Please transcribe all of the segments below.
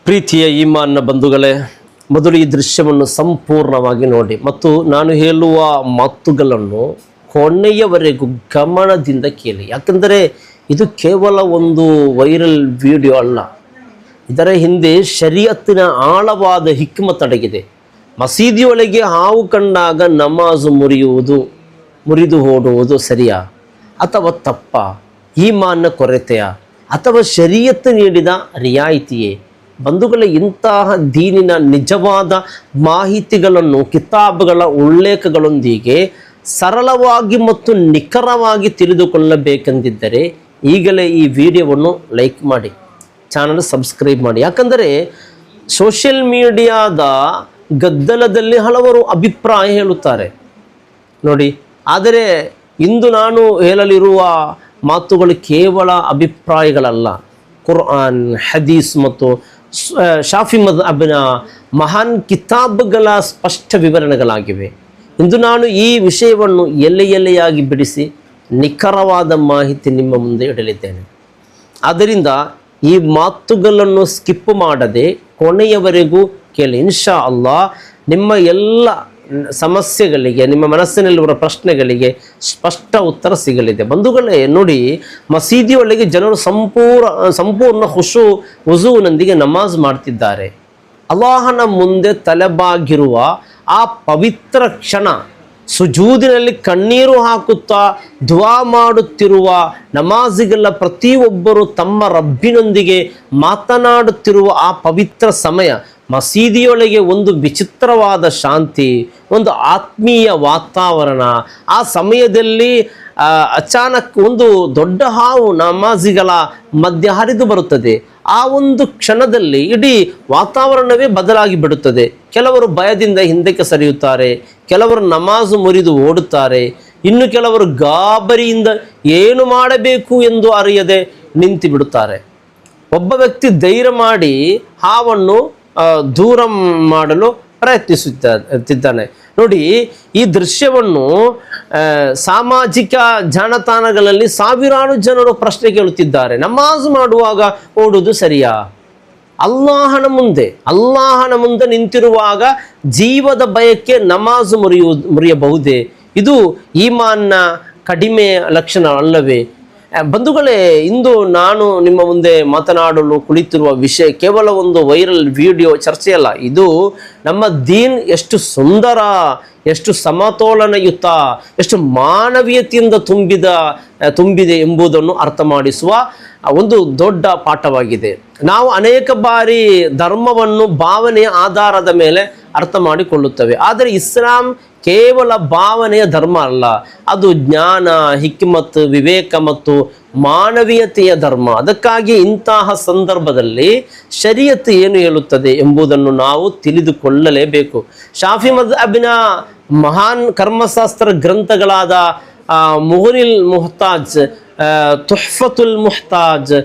ಪ್ರೀತಿಯ ಈಮಾನ್ನ ಬಂಧುಗಳೇ, ಮೊದಲು ಈ ದೃಶ್ಯವನ್ನು ಸಂಪೂರ್ಣವಾಗಿ ನೋಡಿ ಮತ್ತು ನಾನು ಹೇಳುವ ಮಾತುಗಳನ್ನು ಕೊನೆಯವರೆಗೂ ಗಮನದಿಂದ ಕೇಳಿ. ಯಾಕಂದರೆ ಇದು ಕೇವಲ ಒಂದು ವೈರಲ್ ವಿಡಿಯೋ ಅಲ್ಲ, ಇದರ ಹಿಂದೆ ಶರೀಅತ್ತಿನ ಆಳವಾದ ಹಿಕ್ಮತ್ ಅಡಗಿದೆ. ಮಸೀದಿಯೊಳಗೆ ಹಾವು ಕಂಡಾಗ ನಮಾಜು ಮುರಿದು ಓಡುವುದು ಸರಿಯಾ ಅಥವಾ ತಪ್ಪ? ಈಮಾನ್ನ ಕೊರತೆಯ ಅಥವಾ ಶರೀಅತ್ ನೀಡಿದ ರಿಯಾಯಿತಿಯೇ? ಬಂಧುಗಳೇ, ಇಂತಹ ದೀನಿನ ನಿಜವಾದ ಮಾಹಿತಿಗಳನ್ನು ಕಿತಾಬ್ಗಳ ಉಲ್ಲೇಖಗಳೊಂದಿಗೆ ಸರಳವಾಗಿ ಮತ್ತು ನಿಖರವಾಗಿ ತಿಳಿದುಕೊಳ್ಳಬೇಕೆಂದಿದ್ದರೆ ಈಗಲೇ ಈ ವಿಡಿಯೋವನ್ನು ಲೈಕ್ ಮಾಡಿ, ಚಾನಲ್ ಸಬ್ಸ್ಕ್ರೈಬ್ ಮಾಡಿ. ಯಾಕಂದರೆ ಸೋಷಿಯಲ್ ಮೀಡಿಯಾದ ಗದ್ದಲದಲ್ಲಿ ಹಲವರು ಅಭಿಪ್ರಾಯ ಹೇಳುತ್ತಾರೆ ನೋಡಿ. ಆದರೆ ಇಂದು ನಾನು ಹೇಳಲಿರುವ ಮಾತುಗಳು ಕೇವಲ ಅಭಿಪ್ರಾಯಗಳಲ್ಲ, ಕುರ್ಆನ್, ಹದೀಸ್ ಮತ್ತು ಶಾಫಿ ಮದ್ಹಬ್ನ ಮಹಾನ್ ಕಿತಾಬ್ಗಳ ಸ್ಪಷ್ಟ ವಿವರಣೆಗಳಾಗಿವೆ. ಇಂದು ನಾನು ಈ ವಿಷಯವನ್ನು ಎಲೆಯಾಗಿ ಬಿಡಿಸಿ ನಿಖರವಾದ ಮಾಹಿತಿ ನಿಮ್ಮ ಮುಂದೆ ಇಡಲಿದ್ದೇನೆ. ಆದ್ದರಿಂದ ಈ ಮಾತುಗಳನ್ನು ಸ್ಕಿಪ್ ಮಾಡದೆ ಕೊನೆಯವರೆಗೂ ಕೇಳಿ. ಇನ್ಶಾ ಅಲ್ಲಾ ನಿಮ್ಮ ಎಲ್ಲ ಸಮಸ್ಯೆಗಳಿಗೆ, ನಿಮ್ಮ ಮನಸ್ಸಿನಲ್ಲಿರುವ ಪ್ರಶ್ನೆಗಳಿಗೆ ಸ್ಪಷ್ಟ ಉತ್ತರ ಸಿಗಲಿದೆ. ಬಂಧುಗಳೇ ನೋಡಿ, ಮಸೀದಿಯೊಳಗೆ ಜನರು ಸಂಪೂರ್ಣ ವುಜೂನೊಂದಿಗೆ ನಮಾಜ್ ಮಾಡ್ತಿದ್ದಾರೆ. ಅಲ್ಲಾಹನ ಮುಂದೆ ತಲೆಬಾಗಿರುವ ಆ ಪವಿತ್ರ ಕ್ಷಣ, ಸುಜೂದಿನಲ್ಲಿ ಕಣ್ಣೀರು ಹಾಕುತ್ತಾ ದುವಾ ಮಾಡುತ್ತಿರುವ ನಮಾಜಿಗಳ ಪ್ರತಿಯೊಬ್ಬರು ತಮ್ಮ ರಬ್ಬಿನೊಂದಿಗೆ ಮಾತನಾಡುತ್ತಿರುವ ಆ ಪವಿತ್ರ ಸಮಯ, ಮಸೀದಿಯೊಳಗೆ ಒಂದು ವಿಚಿತ್ರವಾದ ಶಾಂತಿ, ಒಂದು ಆತ್ಮೀಯ ವಾತಾವರಣ. ಆ ಸಮಯದಲ್ಲಿ ಅಚಾನಕ್ ಒಂದು ದೊಡ್ಡ ಹಾವು ನಮಾಜಿಗಳ ಮಧ್ಯೆ ಹರಿದು ಬರುತ್ತದೆ. ಆ ಒಂದು ಕ್ಷಣದಲ್ಲಿ ಇಡೀ ವಾತಾವರಣವೇ ಬದಲಾಗಿ ಬಿಡುತ್ತದೆ. ಕೆಲವರು ಭಯದಿಂದ ಹಿಂದಕ್ಕೆ ಸರಿಯುತ್ತಾರೆ, ಕೆಲವರು ನಮಾಜು ಮುರಿದು ಓಡುತ್ತಾರೆ, ಇನ್ನು ಕೆಲವರು ಗಾಬರಿಯಿಂದ ಏನು ಮಾಡಬೇಕು ಎಂದು ಅರಿಯದೆ ನಿಂತು ಬಿಡುತ್ತಾರೆ. ಒಬ್ಬ ವ್ಯಕ್ತಿ ಧೈರ್ಯ ಮಾಡಿ ಹಾವನ್ನು ದೂರ ಮಾಡಲು ಪ್ರಯತ್ನಿಸುತ್ತಿದ್ದಾನೆ. ನೋಡಿ, ಈ ದೃಶ್ಯವನ್ನು ಸಾಮಾಜಿಕ ಜಾಲತಾಣಗಳಲ್ಲಿ ಸಾವಿರಾರು ಜನರು ಪ್ರಶ್ನೆ ಕೇಳುತ್ತಿದ್ದಾರೆ. ನಮಾಜ್ ಮಾಡುವಾಗ ಓಡುವುದು ಸರಿಯಾ? ಅಲ್ಲಾಹನ ಮುಂದೆ ನಿಂತಿರುವಾಗ ಜೀವದ ಭಯಕ್ಕೆ ನಮಾಜು ಮುರಿಯಬಹುದೇ? ಇದು ಈಮಾನ್ನ ಕಡಿಮೆ ಲಕ್ಷಣ ಅಲ್ಲವೇ? ಬಂಧುಗಳೇ, ಇಂದು ನಾನು ನಿಮ್ಮ ಮುಂದೆ ಮಾತನಾಡಲು ಕುಳಿತಿರುವ ವಿಷಯ ಕೇವಲ ಒಂದು ವೈರಲ್ ವಿಡಿಯೋ ಚರ್ಚೆಯಲ್ಲ. ಇದು ನಮ್ಮ ದೀನ್ ಎಷ್ಟು ಸುಂದರ, ಎಷ್ಟು ಸಮತೋಲನಯುತ, ಎಷ್ಟು ಮಾನವೀಯತೆಯಿಂದ ತುಂಬಿದೆ ಎಂಬುದನ್ನು ಅರ್ಥ ಮಾಡಿಸುವ ಒಂದು ದೊಡ್ಡ ಪಾಠವಾಗಿದೆ. ನಾವು ಅನೇಕ ಬಾರಿ ಧರ್ಮವನ್ನು ಭಾವನೆಯ ಆಧಾರದ ಮೇಲೆ ಅರ್ಥ ಮಾಡಿಕೊಳ್ಳುತ್ತೇವೆ. ಆದರೆ ಇಸ್ಲಾಂ ಕೇವಲ ಭಾವನೆಯ ಧರ್ಮ ಅಲ್ಲ, ಅದು ಜ್ಞಾನ, ಹಿಕ್ಮತ್, ವಿವೇಕ ಮತ್ತು ಮಾನವೀಯತೆಯ ಧರ್ಮ. ಅದಕ್ಕಾಗಿ ಇಂತಹ ಸಂದರ್ಭದಲ್ಲಿ ಶರೀಅತ್ ಏನು ಹೇಳುತ್ತದೆ ಎಂಬುದನ್ನು ನಾವು ತಿಳಿದುಕೊಳ್ಳಲೇಬೇಕು. ಶಾಫಿ ಮದ್ಹಬ್ನ ಮಹಾನ್ ಕರ್ಮಶಾಸ್ತ್ರ ಗ್ರಂಥಗಳಾದ ಮುಗ್ನಿಲ್ ಮುಹ್ತಾಜ್, ತುಹ್ಫತುಲ್ ಮುಹ್ತಾಜ್,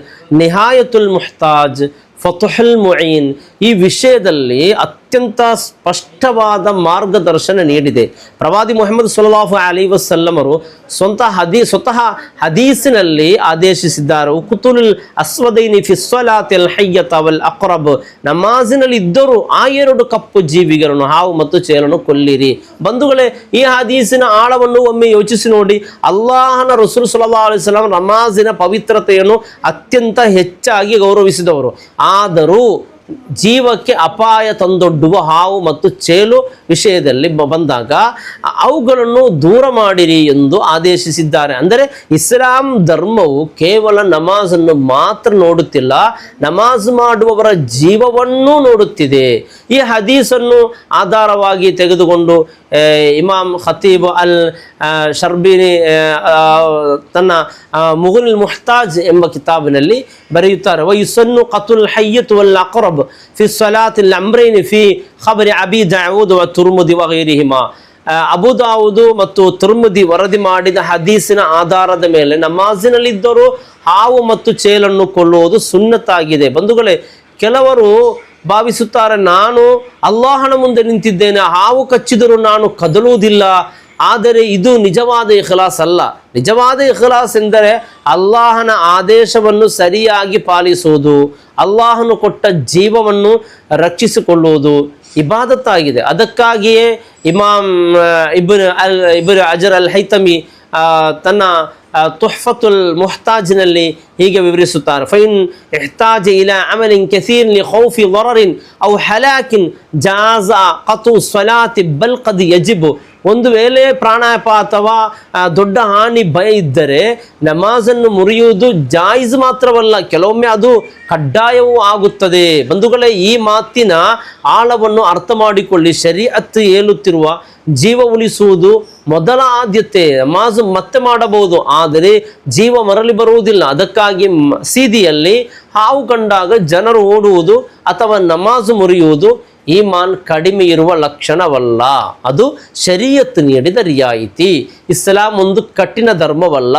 ನಿಹಾಯತುಲ್ ಮುಹ್ತಾಜ್, ಫತುಹುಲ್ ಮುঈನ್ ಈ ವಿಷಯದಲ್ಲಿ ಅತ್ಯಂತ ಸ್ಪಷ್ಟವಾದ ಮಾರ್ಗದರ್ಶನ ನೀಡಿದೆ. ಪ್ರವಾದಿ ಮುಹಮ್ಮದ್ ಸಲ್ಲಲ್ಲಾಹು ಅಲೈಹಿ ವಸಲ್ಲಮರು ಸ್ವತಃ ಹದೀಸಿನಲ್ಲಿ ಆದೇಶಿಸಿದ್ದಾರೆ, ಉಕ್ತುಲ್ ಅಸ್ವದೈನಿ ಫಿ ಸಲಾತಿಲ್ ಹಯ್ಯತ ವಲ್ ಅಕ್ರಬ್, ನಮಾಜಿನಲ್ಲಿ ಇದ್ದರೂ ಆ ಎರಡು ಕಪ್ಪು ಜೀವಿಗಳನ್ನು, ಹಾವು ಮತ್ತು ಚೇಳನ್ನು ಕೊಲ್ಲಿರಿ. ಬಂಧುಗಳೇ, ಈ ಹದೀಸಿನ ಆಳವನ್ನು ಒಮ್ಮೆ ಯೋಚಿಸಿ ನೋಡಿ. ಅಲ್ಲಾಹನ ರಸೂಲ್ ಸಲ್ಲಲ್ಲಾಹು ಅಲೈಹಿ ವಸಲ್ಲಂ ನಮಾಜಿನ ಪವಿತ್ರತೆಯನ್ನು ಅತ್ಯಂತ ಹೆಚ್ಚಾಗಿ ಗೌರವಿಸಿದವರು. ಆದರೂ ಜೀವಕ್ಕೆ ಅಪಾಯ ತಂದೊಡ್ಡುವ ಹಾವು ಮತ್ತು ಚೇಳು ವಿಷಯದಲ್ಲಿ ಬಂದಾಗ ಅವುಗಳನ್ನು ದೂರ ಮಾಡಿರಿ ಎಂದು ಆದೇಶಿಸಿದ್ದಾರೆ. ಅಂದರೆ ಇಸ್ಲಾಂ ಧರ್ಮವು ಕೇವಲ ನಮಾಜನ್ನು ಮಾತ್ರ ನೋಡುತ್ತಿಲ್ಲ, ನಮಾಜ್ ಮಾಡುವವರ ಜೀವವನ್ನು ನೋಡುತ್ತಿದೆ. ಈ ಹದೀಸನ್ನು ಆಧಾರವಾಗಿ ತೆಗೆದುಕೊಂಡು ಇಮಾಮ್ ಖತೀಬ್ ಅಲ್ ಶರ್ಬಿನಿ ತನ್ನ ಮುಗ್ನಿಲ್ ಮುಹ್ತಾಜ್ ಎಂಬ ಕಿತಾಬಿನಲ್ಲಿ ಬರೆಯುತ್ತಾರೆ, ವಯುಸನ್ನು ಕತುಲ್ ಹಯ್ಯತ್ ವಲ್ ಅಕ್ರಬ್ ಫಿ ಸಲಾತಿಲ್ ಅಮ್ರೈನ್ ಫಿ ಖಬರಿ ಅಬಿ ದಾವೂದ್ ವ ತುರ್ಮುದಿ ವಗೈರಿಹಿಮಾ. ಅಬು ದಾವೂದ್ ಮತ್ತು ತುರ್ಮುದಿ ವರದಿ ಮಾಡಿದ ಹದೀಸಿನ ಆಧಾರದ ಮೇಲೆ ನಮಾಜಿನಲ್ಲಿದ್ದರೂ ಹಾವು ಮತ್ತು ಚೇಳನ್ನು ಕೊಲ್ಲುವುದು ಸುನ್ನತ್ತಾಗಿದೆ. ಬಂಧುಗಳೇ, ಕೆಲವರು ಭಾವಿಸುತ್ತಾರೆ, ನಾನು ಅಲ್ಲಾಹನ ಮುಂದೆ ನಿಂತಿದ್ದೇನೆ, ಹಾವು ಕಚ್ಚಿದರೂ ನಾನು ಕದಲುವುದಿಲ್ಲ, ಆದರೆ ಇದು ನಿಜವಾದ ಇಖ್ಲಾಸ್ ಅಲ್ಲ. ನಿಜವಾದ ಇಖ್ಲಾಸ್ ಎಂದರೆ ಅಲ್ಲಾಹನ ಆದೇಶವನ್ನು ಸರಿಯಾಗಿ ಪಾಲಿಸುವುದು, ಅಲ್ಲಾಹನು ಕೊಟ್ಟ ಜೀವವನ್ನು ರಕ್ಷಿಸಿಕೊಳ್ಳುವುದು ಇಬಾದತ್ತಾಗಿದೆ. ಅದಕ್ಕಾಗಿಯೇ ಇಮಾಮ್ ಇಬ್ನ್ ಹಜರ್ ಅಲ್ ಹೈತಮಿ ತನ್ನ ತುಹ್ಫತುಲ್ ಮುಹ್ತಾಜ್ನಲ್ಲಿ ಹೀಗೆ ವಿವರಿಸುತ್ತಾರೆ, ಫೈನ್ ಇಹ್ತಾಜ ಇಲಾ ಅಮಲಿನ್ ಕಸೀರ್ ಲಿ ಖೌಫಿ ದರರಿನ್ ಔ ಹಲಾಕಿನ್ ಜಾಜ ಕತು ಸಲಾತಿ ಬಲ್ ಕದ್ ಯಜಿಬು. ಒಂದು ವೇಳೆ ಪ್ರಾಣಾಪಾಯ ಅಥವಾ ದೊಡ್ಡ ಹಾನಿ ಭಯ ಇದ್ದರೆ ನಮಾಜನ್ನು ಮುರಿಯುವುದು ಜಾಯಿಜ್ ಮಾತ್ರವಲ್ಲ, ಕೆಲವೊಮ್ಮೆ ಅದು ಕಡ್ಡಾಯವೂ ಆಗುತ್ತದೆ. ಬಂಧುಗಳೇ, ಈ ಮಾತಿನ ಆಳವನ್ನು ಅರ್ಥ ಮಾಡಿಕೊಳ್ಳಿ. ಶರೀಅತ್ ಹೇಳುತ್ತಿರುವ ಜೀವ ಉಳಿಸುವುದು ಮೊದಲ ಆದ್ಯತೆ. ನಮಾಜ್ ಮತ್ತೆ ಮಾಡಬಹುದು, ಆದರೆ ಜೀವ ಮರಳಿ ಬರುವುದಿಲ್ಲ. ಅದಕ್ಕಾಗಿ ಮಸೀದಿಯಲ್ಲಿ ಹಾವು ಕಂಡಾಗ ಜನರು ಓಡುವುದು ಅಥವಾ ನಮಾಜ್ ಮುರಿಯುವುದು ಈಮಾನ್ ಕಡಿಮೆ ಇರುವ ಲಕ್ಷಣವಲ್ಲ, ಅದು ಶರೀಯತ್ ನೀಡಿದ ರಿಯಾಯಿತಿ. ಇಸ್ಲಾಂ ಒಂದು ಕಠಿಣ ಧರ್ಮವಲ್ಲ,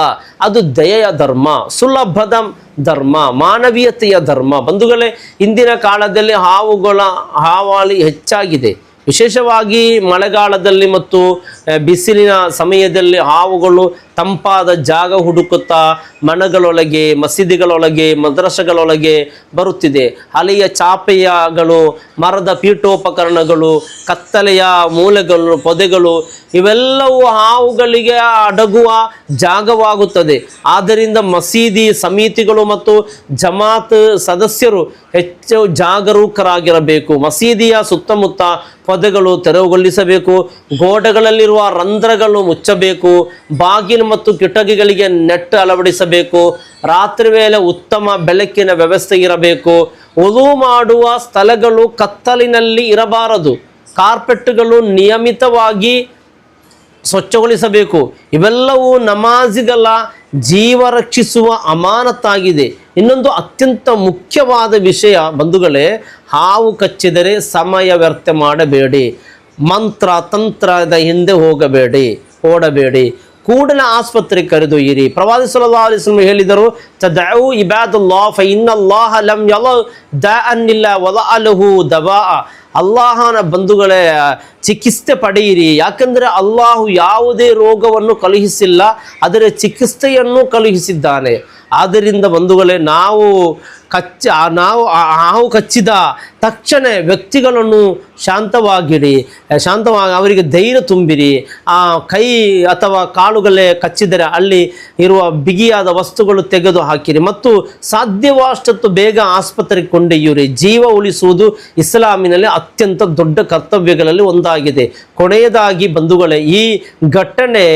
ಅದು ದಯೆಯ ಧರ್ಮ, ಸುಲಭದ ಧರ್ಮ, ಮಾನವೀಯತೆಯ ಧರ್ಮ. ಬಂಧುಗಳೇ, ಇಂದಿನ ಕಾಲದಲ್ಲಿ ಹಾವುಗಳ ಹಾವಳಿ ಹೆಚ್ಚಾಗಿದೆ. ವಿಶೇಷವಾಗಿ ಮಳೆಗಾಲದಲ್ಲಿ ಮತ್ತು ಬಿಸಿಲಿನ ಸಮಯದಲ್ಲಿ ಹಾವುಗಳು ತಂಪಾದ ಜಾಗ ಹುಡುಕುತ್ತಾ ಮನೆಗಳೊಳಗೆ, ಮಸೀದಿಗಳೊಳಗೆ, ಮದ್ರಸೆಗಳೊಳಗೆ ಬರುತ್ತಿದೆ. ಹಳೆಯ ಚಾಪೆಯಗಳು, ಮರದ ಪೀಠೋಪಕರಣಗಳು, ಕತ್ತಲೆಯ ಮೂಲೆಗಳು, ಪೊದೆಗಳು ಇವೆಲ್ಲವೂ ಹಾವುಗಳಿಗೆ ಅಡಗುವ ಜಾಗವಾಗುತ್ತದೆ. ಆದ್ದರಿಂದ ಮಸೀದಿ ಸಮಿತಿಗಳು ಮತ್ತು ಜಮಾತ್ ಸದಸ್ಯರು ಹೆಚ್ಚು ಜಾಗರೂಕರಾಗಿರಬೇಕು. ಮಸೀದಿಯ ಸುತ್ತಮುತ್ತ ಪೊದೆಗಳು ತೆರವುಗೊಳಿಸಬೇಕು, ಗೋಡೆಗಳಲ್ಲಿರುವ ರಂಧ್ರಗಳು ಮುಚ್ಚಬೇಕು, ಬಾಗಿಲು ಮತ್ತು ಕಿಟಕಿಗಳಿಗೆ ನೆಟ್ ಅಳವಡಿಸಬೇಕು, ರಾತ್ರಿ ವೇಳೆ ಉತ್ತಮ ಬೆಳಕಿನ ವ್ಯವಸ್ಥೆ ಇರಬೇಕು, ವುದು ಮಾಡುವ ಸ್ಥಳಗಳು ಕತ್ತಲಿನಲ್ಲಿ ಇರಬಾರದು, ಕಾರ್ಪೆಟ್ಗಳು ನಿಯಮಿತವಾಗಿ ಸ್ವಚ್ಛಗೊಳಿಸಬೇಕು. ಇವೆಲ್ಲವೂ ನಮಾಜಿಗಳ ಜೀವ ರಕ್ಷಿಸುವ ಅಮಾನತ್ತಾಗಿದೆ. ಇನ್ನೊಂದು ಅತ್ಯಂತ ಮುಖ್ಯವಾದ ವಿಷಯ ಬಂಧುಗಳೇ, ಹಾವು ಕಚ್ಚಿದರೆ ಸಮಯ ವ್ಯರ್ಥ ಮಾಡಬೇಡಿ, ಮಂತ್ರ ತಂತ್ರದ ಹಿಂದೆ ಓಡಬೇಡಿ, ಕೂಡಲೇ ಆಸ್ಪತ್ರೆಗೆ ಕರೆದೊಯ್ಯಿರಿ. ಪ್ರವಾದಿ ಸಲ್ಲಲ್ಲಾಹು ಅಲೈಹಿ ವಸಲ್ಲಂ ಹೇಳಿದರು, ತದಉ ಇಬಾದುಲ್ಲಾಹ್ ಫ ಇನ್ನಲ್ಲಾಹ ಲಮ್ ಯಲ ದಾಅನ್ ಇಲ್ಲಾ ವಲಅಲಹು ದವಾಅ. ಅಲ್ಲಾಹನ ಬಂಧುಗಳೇ, ಚಿಕಿತ್ಸೆ ಪಡೆಯಿರಿ, ಯಾಕಂದರೆ ಅಲ್ಲಾಹು ಯಾವುದೇ ರೋಗವನ್ನು ಕಳುಹಿಸಿಲ್ಲ, ಅದರ ಚಿಕಿತ್ಸೆಯನ್ನು ಕಳುಹಿಸಿದ್ದಾನೆ. ಆದ್ದರಿಂದ ಬಂಧುಗಳೇ, ನಾವು ಹಾವು ಕಚ್ಚಿದ ತಕ್ಷಣ ವ್ಯಕ್ತಿಗಳನ್ನು ಶಾಂತವಾಗಿ ಅವರಿಗೆ ಧೈರ್ಯ ತುಂಬಿರಿ. ಆ ಕೈ ಅಥವಾ ಕಾಲುಗಳೇ ಕಚ್ಚಿದರೆ ಅಲ್ಲಿ ಇರುವ ಬಿಗಿಯಾದ ವಸ್ತುಗಳು ತೆಗೆದು ಹಾಕಿರಿ ಮತ್ತು ಸಾಧ್ಯವಷ್ಟು ಬೇಗ ಆಸ್ಪತ್ರೆಗೆ ಕೊಂಡೊಯ್ಯಿರಿ. ಜೀವ ಉಳಿಸುವುದು ಇಸ್ಲಾಮಿನಲ್ಲಿ ಅತ್ಯಂತ ದೊಡ್ಡ ಕರ್ತವ್ಯಗಳಲ್ಲಿ ಒಂದಾಗಿದೆ. ಕೊನೆಯದಾಗಿ ಬಂಧುಗಳೇ, ಈ ಘಟನೆ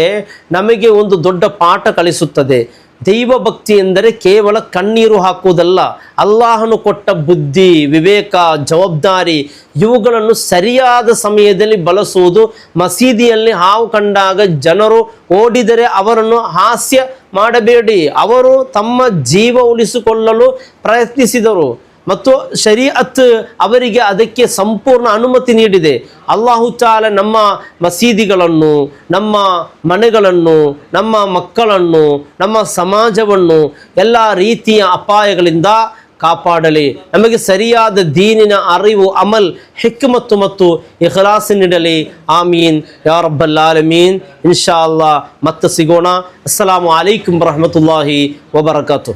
ನಮಗೆ ಒಂದು ದೊಡ್ಡ ಪಾಠ ಕಲಿಸುತ್ತದೆ. ದೈವ ಭಕ್ತಿ ಎಂದರೆ ಕೇವಲ ಕಣ್ಣೀರು ಹಾಕುವುದಲ್ಲ, ಅಲ್ಲಾಹನು ಕೊಟ್ಟ ಬುದ್ಧಿ, ವಿವೇಕ, ಜವಾಬ್ದಾರಿ ಇವುಗಳನ್ನು ಸರಿಯಾದ ಸಮಯದಲ್ಲಿ ಬಳಸುವುದು. ಮಸೀದಿಯಲ್ಲಿ ಹಾವು ಕಂಡಾಗ ಜನರು ಓಡಿದರೆ ಅವರನ್ನು ಹಾಸ್ಯ ಮಾಡಬೇಡಿ. ಅವರು ತಮ್ಮ ಜೀವ ಉಳಿಸಿಕೊಳ್ಳಲು ಪ್ರಯತ್ನಿಸಿದರು ಮತ್ತು ಶರೀಅತ್ ಅವರಿಗೆ ಅದಕ್ಕೆ ಸಂಪೂರ್ಣ ಅನುಮತಿ ನೀಡಿದೆ. ಅಲ್ಲಾಹು ತಾಲ ನಮ್ಮ ಮಸೀದಿಗಳನ್ನು, ನಮ್ಮ ಮನೆಗಳನ್ನು, ನಮ್ಮ ಮಕ್ಕಳನ್ನು, ನಮ್ಮ ಸಮಾಜವನ್ನು ಎಲ್ಲ ರೀತಿಯ ಅಪಾಯಗಳಿಂದ ಕಾಪಾಡಲಿ. ನಮಗೆ ಸರಿಯಾದ ದೀನಿನ ಅರಿವು, ಅಮಲ್, ಹಿಕ್ಮತ್ತು ಮತ್ತು ಇಖ್ಲಾಸ್ ನೀಡಲಿ. ಆಮೀನ್ ಯಾ ರಬ್ಬಲ್ ಆಲಮೀನ್. ಇನ್ಶಾ ಅಲ್ಲಾಹ್ ಮತ್ತೆ ಸಿಗೋಣ. ಅಸ್ಸಲಾಮು ಅಲೈಕುಂ ವರಹಮತುಲ್ಲಾಹಿ ವಬರಕಾತು.